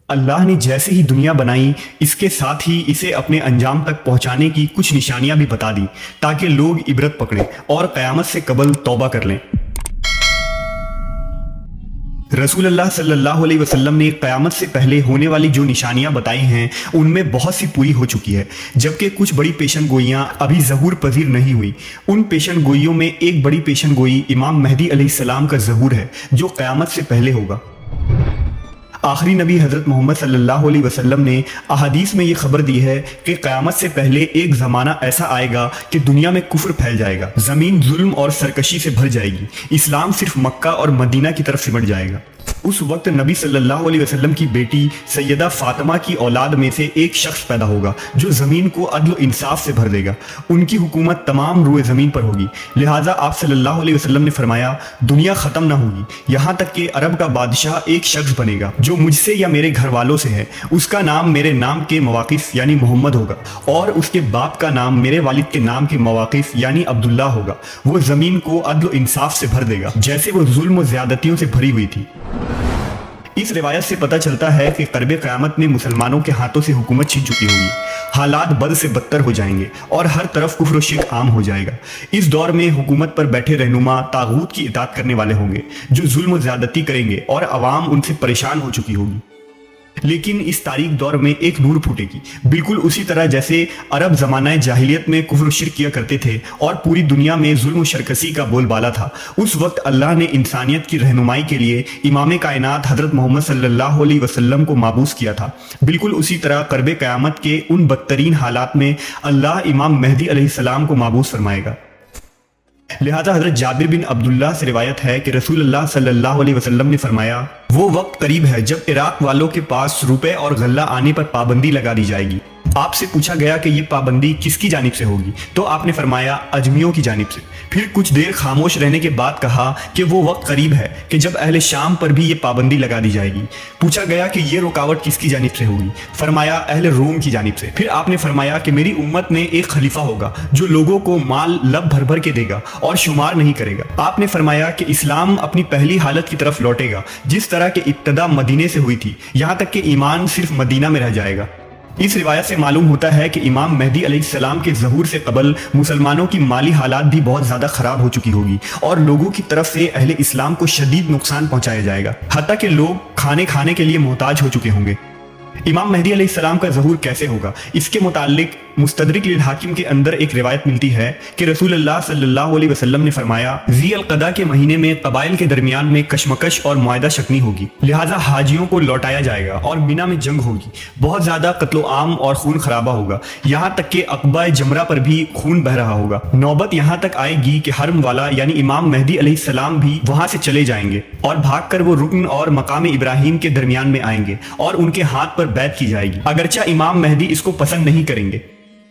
اللہ نے جیسے ہی دنیا بنائی اس کے ساتھ ہی اسے اپنے انجام تک پہنچانے کی کچھ نشانیاں بھی بتا دی تاکہ لوگ عبرت پکڑیں اور قیامت سے قبل توبہ کر لیں۔ رسول اللہ صلی اللہ علیہ وسلم نے قیامت سے پہلے ہونے والی جو نشانیاں بتائی ہیں ان میں بہت سی پوری ہو چکی ہے، جبکہ کچھ بڑی پیشن گوئیاں ابھی ظہور پذیر نہیں ہوئی۔ ان پیشن گوئیوں میں ایک بڑی پیشن گوئی امام مہدی علیہ السلام کا ظہور ہے جو قیامت سے پہلے ہوگا۔ آخری نبی حضرت محمد صلی اللہ علیہ وسلم نے احادیث میں یہ خبر دی ہے کہ قیامت سے پہلے ایک زمانہ ایسا آئے گا کہ دنیا میں کفر پھیل جائے گا، زمین ظلم اور سرکشی سے بھر جائے گی، اسلام صرف مکہ اور مدینہ کی طرف سمٹ جائے گا۔ اس وقت نبی صلی اللہ علیہ وسلم کی بیٹی سیدہ فاطمہ کی اولاد میں سے ایک شخص پیدا ہوگا جو زمین کو عدل و انصاف سے بھر دے گا، ان کی حکومت تمام روئے زمین پر ہوگی۔ لہٰذا آپ صلی اللہ علیہ وسلم نے فرمایا دنیا ختم نہ ہوگی یہاں تک کہ عرب کا بادشاہ ایک شخص بنے گا جو مجھ سے یا میرے گھر والوں سے ہے، اس کا نام میرے نام کے مواقف یعنی محمد ہوگا، اور اس کے باپ کا نام میرے والد کے نام کے مواقف یعنی عبداللہ ہوگا۔ وہ زمین کو عدل و انصاف سے بھر دے گا جیسے وہ ظلم و زیادتیوں سے بھری ہوئی تھی۔ اس روایت سے پتہ چلتا ہے کہ قرب قیامت میں مسلمانوں کے ہاتھوں سے حکومت چھن چکی ہوگی، حالات بد سے بدتر ہو جائیں گے اور ہر طرف کفر و شرک عام ہو جائے گا۔ اس دور میں حکومت پر بیٹھے رہنما طاغوت کی اطاعت کرنے والے ہوں گے جو ظلم و زیادتی کریں گے اور عوام ان سے پریشان ہو چکی ہوگی۔ لیکن اس تاریک دور میں ایک نور پھوٹے گی، بالکل اسی طرح جیسے عرب زمانہ جاہلیت میں کفر و شرک کیا کرتے تھے اور پوری دنیا میں ظلم و شرکسی کا بول بالا تھا۔ اس وقت اللہ نے انسانیت کی رہنمائی کے لیے امام کائنات حضرت محمد صلی اللہ علیہ وسلم کو مابعوث کیا تھا۔ بالکل اسی طرح قرب قیامت کے ان بدترین حالات میں اللہ امام مہدی علیہ السلام کو مابعوث فرمائے گا۔ لہذا حضرت جابر بن عبداللہ سے روایت ہے کہ رسول اللہ صلی اللہ علیہ وسلم نے فرمایا وہ وقت قریب ہے جب عراق والوں کے پاس روپے اور غلہ آنے پر پابندی لگا دی جائے گی۔ آپ سے پوچھا گیا کہ یہ پابندی کس کی جانب سے ہوگی تو آپ نے فرمایا اجمیوں کی جانب سے۔ پھر کچھ دیر خاموش رہنے کے بعد کہا کہ وہ وقت قریب ہے کہ جب اہل شام پر بھی یہ پابندی لگا دی جائے گی۔ پوچھا گیا کہ یہ رکاوٹ کس کی جانب سے ہوگی، فرمایا اہل روم کی جانب سے۔ پھر آپ نے فرمایا کہ میری امت میں ایک خلیفہ ہوگا جو لوگوں کو مال لب بھر بھر کے دے گا اور شمار نہیں کرے گا۔ آپ نے فرمایا کہ اسلام اپنی پہلی حالت کی طرف لوٹے گا جس طرح کہ ابتدا مدینے سے ہوئی تھی، یہاں تک کہ ایمان صرف مدینہ میں رہ جائے گا۔ اس روایت سے معلوم ہوتا ہے کہ امام مہدی علیہ السلام کے ظہور سے قبل مسلمانوں کی مالی حالات بھی بہت زیادہ خراب ہو چکی ہوگی اور لوگوں کی طرف سے اہل اسلام کو شدید نقصان پہنچایا جائے گا، حتیٰ کہ لوگ کھانے کے لیے محتاج ہو چکے ہوں گے۔ امام مہدی علیہ السلام کا ظہور کیسے ہوگا، اس کے متعلق مستدرک للحاکم کے اندر ایک روایت ملتی ہے کہ رسول اللہ صلی اللہ علیہ وسلم نے فرمایا ذی القعدہ کے مہینے میں قبائل کے درمیان میں کشمکش اور معاہدہ شکنی ہوگی، لہٰذا حاجیوں کو لوٹایا جائے گا اور مینا میں جنگ ہوگی، بہت زیادہ قتل و عام اور خون خرابہ ہوگا، یہاں تک کہ عقبہ جمرہ پر بھی خون بہہ رہا ہوگا۔ نوبت یہاں تک آئے گی کہ حرم والا یعنی امام مہدی علیہ السلام بھی وہاں سے چلے جائیں گے اور بھاگ کر وہ رکن اور مقام ابراہیم کے درمیان میں آئیں گے اور ان کے ہاتھ پر بیعت کی جائے گی، اگرچہ امام مہدی اس کو پسند نہیں کریں گے۔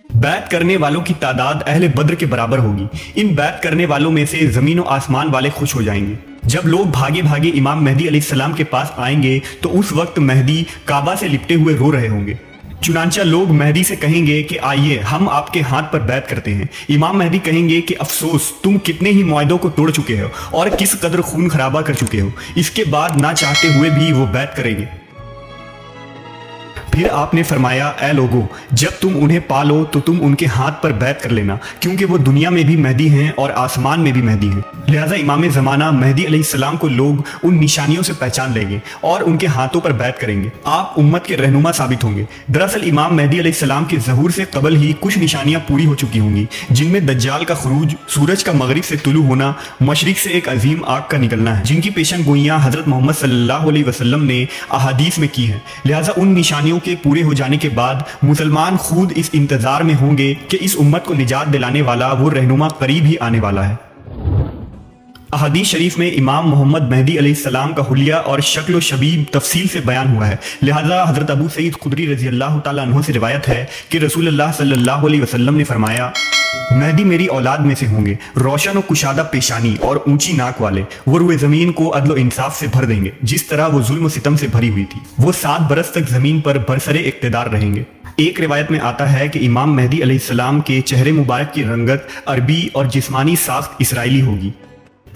بیعت کرنے والوں کی تعداد اہل بدر کے برابر ہوگی۔ ان بیعت کرنے والوں میں سے زمین و آسمان والے خوش ہو جائیں گے۔ جب لوگ بھاگے بھاگے امام مہدی علیہ السلام کے پاس آئیں گے تو اس وقت مہدی کعبہ سے لپٹے ہوئے رو رہے ہوں گے۔ چنانچہ لوگ مہدی سے کہیں گے کہ آئیے ہم آپ کے ہاتھ پر بیعت کرتے ہیں۔ امام مہدی کہیں گے کہ افسوس، تم کتنے ہی معاہدوں کو توڑ چکے ہو اور کس قدر خون خرابہ کر چکے ہو۔ اس کے بعد نہ چاہتے ہوئے بھی وہ بیعت کریں گے۔ پھر آپ نے فرمایا اے لوگو، جب تم انہیں پالو تو تم ان کے ہاتھ پر بیعت کر لینا، کیونکہ وہ دنیا میں بھی مہدی ہیں اور آسمان میں بھی مہدی ہیں۔ لہٰذا امام زمانہ مہدی علیہ السلام کو لوگ ان نشانیوں سے پہچان لیں گے اور ان کے ہاتھوں پر بیعت کریں گے۔ آپ امت کے رہنما ثابت ہوں گے۔ دراصل امام مہدی علیہ السلام کے ظہور سے قبل ہی کچھ نشانیاں پوری ہو چکی ہوں گی، جن میں دجال کا خروج، سورج کا مغرب سے طلوع ہونا، مشرق سے ایک عظیم آگ کا نکلنا ہے، جن کی پیشن گوئیاں حضرت محمد صلی اللہ علیہ وسلم نے احادیث میں کی ہیں۔ لہٰذا ان نشانیوں کے پورے ہو جانے کے بعد مسلمان خود اس انتظار میں ہوں گے کہ اس امت کو نجات دلانے والا وہ رہنما قریب ہی آنے والا ہے۔ احادیث شریف میں امام محمد مہدی علیہ السلام کا حلیہ اور شکل و شبیہ تفصیل سے بیان ہوا ہے۔ لہذا حضرت ابو سعید خدری رضی اللہ تعالیٰ عنہ سے روایت ہے کہ رسول اللہ صلی اللہ علیہ وسلم نے فرمایا مہدی میری اولاد میں سے ہوں گے، روشن و کشادہ پیشانی اور اونچی ناک والے، وہ روئے زمین کو عدل و انصاف سے بھر دیں گے جس طرح وہ ظلم و ستم سے بھری ہوئی تھی۔ وہ 7 برس تک زمین پر برسر اقتدار رہیں گے۔ ایک روایت میں آتا ہے کہ امام مہدی علیہ السلام کے چہرے مبارک کی رنگت عربی اور جسمانی ساخت اسرائیلی ہوگی۔